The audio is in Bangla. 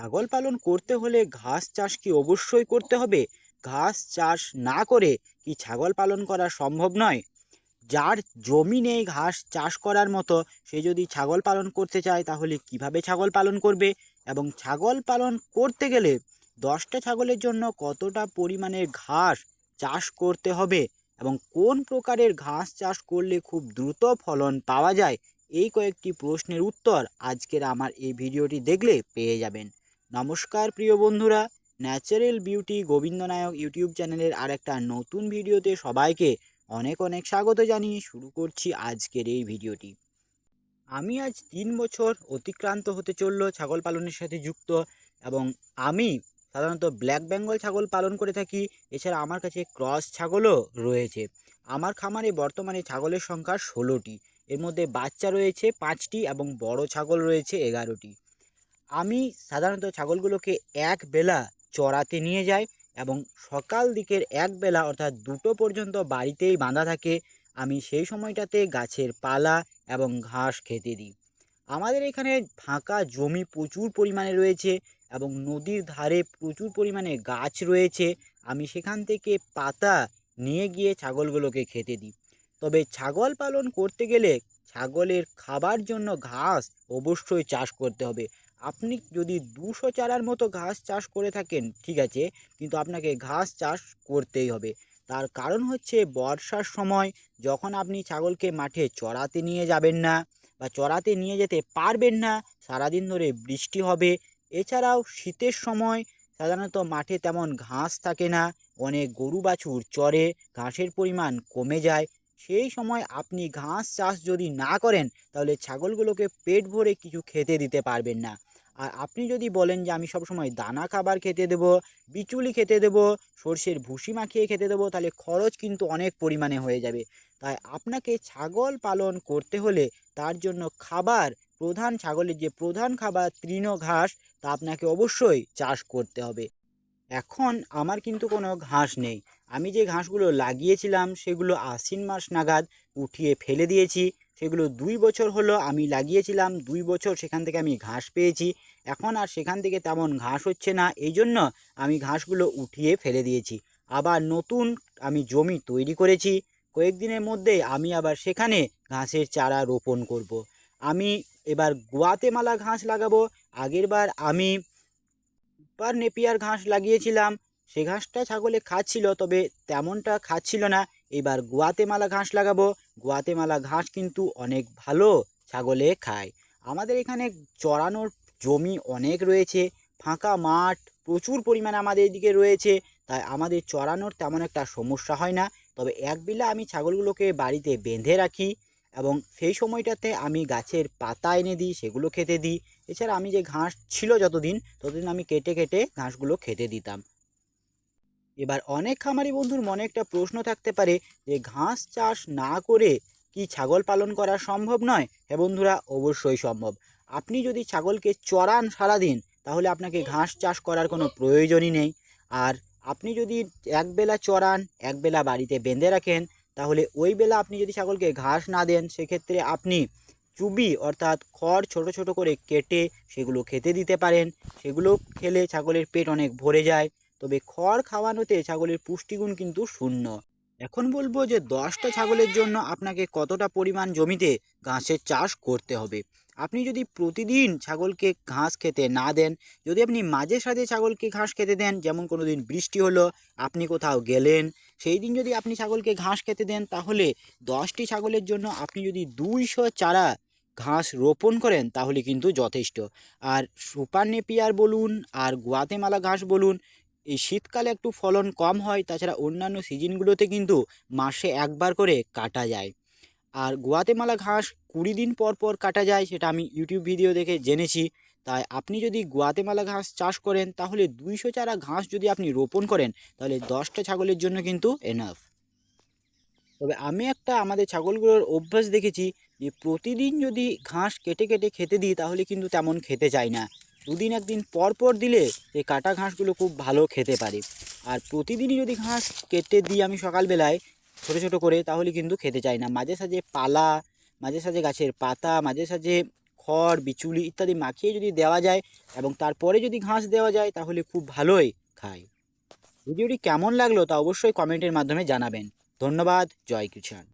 ছাগল পালন করতে হলে ঘাস চাষ কি অবশ্যই করতে হবে? ঘাস চাষ না করে কি ছাগল পালন করা সম্ভব নয়? যার জমি নেই ঘাস চাষ করার মতো, সে যদি ছাগল পালন করতে চায় তাহলে কিভাবে ছাগল পালন করবে? এবং ছাগল পালন করতে গেলে 10টা ছাগলের জন্য কতটা পরিমাণের ঘাস চাষ করতে হবে? এবং কোন প্রকারের ঘাস চাষ করলে খুব দ্রুত ফলন পাওয়া যায়? এই কয়েকটি প্রশ্নের উত্তর আজকের আমার এই ভিডিওটি দেখলে পেয়ে যাবেন। নমস্কার প্রিয় বন্ধুরা, ন্যাচারাল বিউটি গোবিন্দ নায়ক ইউটিউব চ্যানেলের আরেকটা নতুন ভিডিওতে সবাইকে অনেক অনেক স্বাগত জানিয়ে শুরু করছি আজকের এই ভিডিওটি। আমি আজ 3 বছর অতিক্রান্ত হতে চললো ছাগল পালনের সাথে যুক্ত, এবং আমি সাধারণত ব্ল্যাক বেঙ্গল ছাগল পালন করে থাকি। এছাড়া আমার কাছে ক্রস ছাগলও রয়েছে। আমার খামারে বর্তমানে ছাগলের সংখ্যা 16টি। এর মধ্যে বাচ্চা রয়েছে 5টি এবং বড় ছাগল রয়েছে 11টি। আমি সাধারণত ছাগলগুলোকে এক বেলা চড়াতে নিয়ে যাই, এবং সকাল দিকের এক বেলা অর্থাৎ 2টো পর্যন্ত বাড়িতেই বাঁধা থাকে। আমি সেই সময়টাতে গাছের পালা এবং ঘাস খেতে দিই। আমাদের এখানে ফাঁকা জমি প্রচুর পরিমাণে রয়েছে এবং নদীর ধারে প্রচুর পরিমাণে গাছ রয়েছে। আমি সেখান থেকে পাতা নিয়ে গিয়ে ছাগলগুলোকে খেতে দিই। তবে ছাগল পালন করতে গেলে ছাগলের খাবার জন্য ঘাস অবশ্যই চাষ করতে হবে। আপনি যদি 200 চারার মতো ঘাস চাষ করে থাকেন ঠিক আছে, কিন্তু আপনাকে ঘাস চাষ করতেই হবে। তার কারণ হচ্ছে বর্ষার সময় যখন আপনি ছাগলকে মাঠে চড়াতে নিয়ে যাবেন না বা চড়াতে নিয়ে যেতে পারবেন না, সারাদিন ধরে বৃষ্টি হবে। এছাড়াও শীতের সময় সাধারণত মাঠে তেমন ঘাস থাকে না, অনেক গরু বাছুর চড়ে, ঘাসের পরিমাণ কমে যায়। সেই সময় আপনি ঘাস চাষ যদি না করেন তাহলে ছাগলগুলোকে পেট ভরে কিছু খেতে দিতে পারবেন না। আর আপনি যদি বলেন যে আমি সবসময় দানা খাবার খেতে দেবো, বিচুলি খেতে দেবো, সর্ষের ভুসি মাখিয়ে খেতে দেবো, তাহলে খরচ কিন্তু অনেক পরিমাণে হয়ে যাবে। তাই আপনাকে ছাগল পালন করতে হলে তার জন্য খাবার, প্রধান ছাগলের যে প্রধান খাবার তৃণ ঘাস, তা আপনাকে অবশ্যই চাষ করতে হবে। এখন আমার কিন্তু কোনো ঘাস নেই। আমি যে ঘাসগুলো লাগিয়েছিলাম সেগুলো আশ্বিন মাস নাগাদ উঠিয়ে ফেলে দিয়েছি। সেগুলো 2 বছর হলো আমি লাগিয়েছিলাম, 2 বছর সেখান থেকে আমি ঘাস পেয়েছি। এখন আর সেখান থেকে তেমন ঘাস হচ্ছে না, এই জন্য আমি ঘাসগুলো উঠিয়ে ফেলে দিয়েছি। আবার নতুন আমি জমি তৈরি করেছি। কয়েকদিনের মধ্যেই আমি আবার সেখানে ঘাসের চারা রোপণ করব। আমি এবার গুয়াতেমালা ঘাস লাগাবো। আগেরবার আমি সুপার নেপিয়ার ঘাস লাগিয়েছিলাম, সে ঘাসটা ছাগলে খাচ্ছিল, তবে তেমনটা খাচ্ছিল না। এবার গুয়াতেমালা ঘাস লাগাবো। গুয়াতেমালা ঘাস কিন্তু অনেক ভালো ছাগলে খায়। আমাদের এখানে চড়ানোর জমি অনেক রয়েছে, ফাঁকা মাঠ প্রচুর পরিমাণে আমাদের এদিকে রয়েছে। তাই আমাদের চড়ানোর তেমন একটা সমস্যা হয় না। তবে একবেলা আমি ছাগলগুলোকে বাড়িতে বেঁধে রাখি, এবং সেই সময়টাতে আমি গাছের পাতা এনে দিই, সেগুলো খেতে দিই। এছাড়া আমি যে ঘাস ছিল যতদিন, ততদিন আমি কেটে কেটে ঘাসগুলো খেতে দিতাম। এবার অনেক খামারি বন্ধুর মনে একটা প্রশ্ন থাকতে পারে যে ঘাস চাষ না করে কি ছাগল পালন করা সম্ভব নয়? হ্যাঁ বন্ধুরা, অবশ্যই সম্ভব। আপনি যদি ছাগলকে চড়ান সারাদিন, তাহলে আপনাকে ঘাস চাষ করার কোনো প্রয়োজনই নেই। আর আপনি যদি একবেলা চড়ান, একবেলা বাড়িতে বেঁধে রাখেন, তাহলে ওই বেলা আপনি যদি ছাগলকে ঘাস না দেন, সেক্ষেত্রে আপনি চুবি অর্থাৎ খড় ছোট ছোট করে কেটে সেগুলো খেতে দিতে পারেন। সেগুলো খেলে ছাগলের পেট অনেক ভরে যায়। তবে খড় খাওয়ানোতে ছাগলের পুষ্টিগুণ কিন্তু শূন্য। এখন বলবো যে 10টা ছাগলের জন্য আপনাকে কতটা পরিমাণ জমিতে ঘাসের চাষ করতে হবে। আপনি যদি প্রতিদিন ছাগলকে ঘাস খেতে না দেন, যদি আপনি মাঝে সাঝে ছাগলকে ঘাস খেতে দেন, যেমন কোনো দিন বৃষ্টি হলো, আপনি কোথাও গেলেন, সেই দিন যদি আপনি ছাগলকে ঘাস খেতে দেন, তাহলে 10টি ছাগলের জন্য আপনি যদি 200 চারা ঘাস রোপণ করেন তাহলে কিন্তু যথেষ্ট। আর সুপার নেপিয়ার বলুন আর গুয়াতেমালা ঘাস বলুন, এই শীতকালে একটু ফলন কম হয়, তাছাড়া অন্যান্য সিজনগুলোতে কিন্তু মাসে একবার করে কাটা যায়। আর গুয়াতেমালা ঘাস 20 দিন পর পর কাটা যায়, সেটা আমি ইউটিউব ভিডিও দেখে জেনেছি। তাই আপনি যদি গুয়াতেমালা ঘাস চাষ করেন, তাহলে 200 চারা ঘাস যদি আপনি রোপণ করেন, তাহলে 10টা ছাগলের জন্য কিন্তু এনাফ। তবে আমি একটা আমাদের ছাগলগুলোর অভ্যাস দেখেছি যে প্রতিদিন যদি ঘাস কেটে কেটে খেতে দিই, তাহলে কিন্তু তেমন খেতে চায় না। দুদিন একদিন পর পর দিলে এই কাটা ঘাসগুলো খুব ভালো খেতে পারে। আর প্রতিদিনই যদি ঘাস কেটে দিই আমি সকালবেলায় ছোটো ছোটো করে, তাহলে কিন্তু খেতে চায় না। মাঝে সাঝে পালা, মাঝে সাঝে গাছের পাতা, মাঝে সাঝে খড় বিচুলি ইত্যাদি মাখিয়ে যদি দেওয়া যায় এবং তারপরে যদি ঘাস দেওয়া যায় তাহলে খুব ভালোই খায়। ভিডিওটি কেমন লাগলো তা অবশ্যই কমেন্টের মাধ্যমে জানাবেন। ধন্যবাদ। জয় কিষাণ।